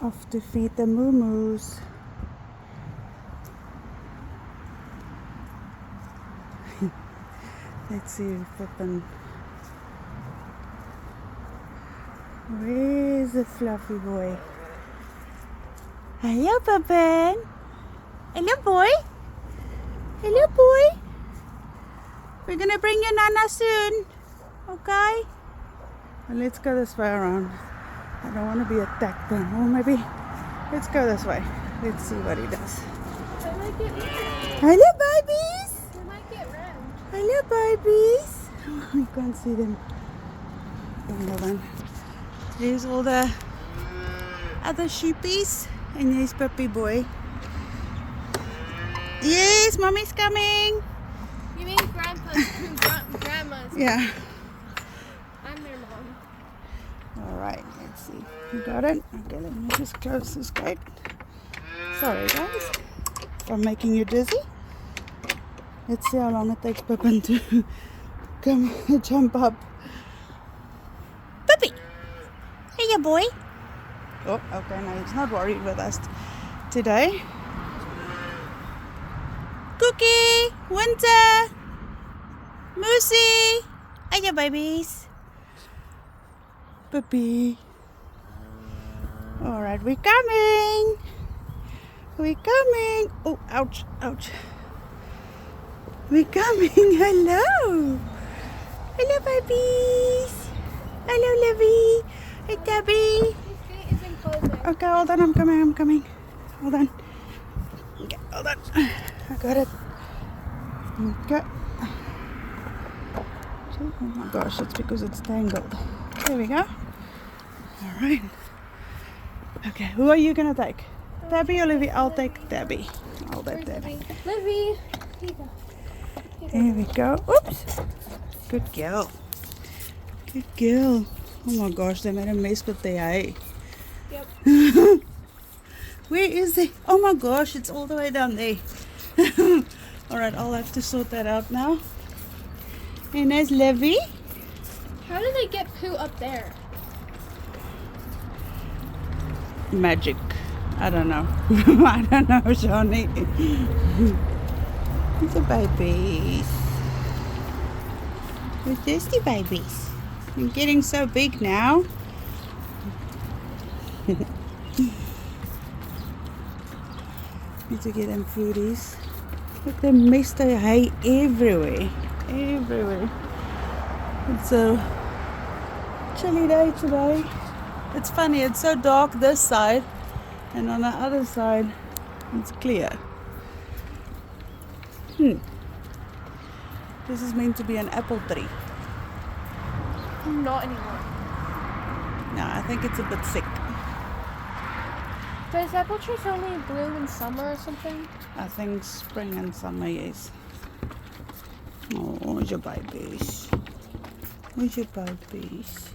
Off to feed the moomoos. Let's see if Pippin. Where's the fluffy boy? Hello, Pippin. Hello, boy. Hello, boy. We're gonna bring you Nana soon. Okay? Well, let's go this way around. I don't want to be attacked then. Or maybe let's go this way. Let's see what he does. They might get round. Hello, babies. They might get round. Hello, babies. Oh, you can't see them. Hold on. Here's all the other sheepies. And here's puppy boy. Yes, mommy's coming. You mean grandpa's grandma's? Yeah. I'm their mom. Alright, let's see. You got it? Okay, let me just close this gate. Sorry, guys. If I'm making you dizzy. Let's see how long it takes Pippin to come jump up. Puppy! Hey, boy. Oh, okay, no, he's not worried with us today. Cookie! Winter! Moosey! Hiya, babies. Puppy. Alright, we're coming. We're coming. Oh, ouch, ouch. We're coming. Hello. Hello, babies. Hello, Livy. Hey, Debbie. This gate isn't closing. Okay, hold on. I'm coming. Hold on. Okay, hold on. I got it. Okay. Oh my gosh, it's because it's tangled. There we go. All right. Okay, who are you gonna take? Debbie or Livy? I'll take Debbie. I'll take Debbie. Livy. Here you go. There we go. Oops. Good girl. Good girl. Oh my gosh, they made a mess with the hay. Yep. Where is it? Oh my gosh, it's all the way down there. Alright, I'll have to sort that out now. And there's Livy. How do they get poo up there? Magic. I don't know. I don't know, Johnny. The babies. The thirsty babies. You're getting so big now. Need to get them foodies. Look, they missed the hay everywhere. Everywhere. It's a chilly day today. It's funny, it's so dark this side, and on the other side, it's clear. This is meant to be an apple tree. Not anymore. No, I think it's a bit thick. Does apple trees only bloom in summer or something? I think spring and summer, yes. Oh, where's your babies? Where's your babies?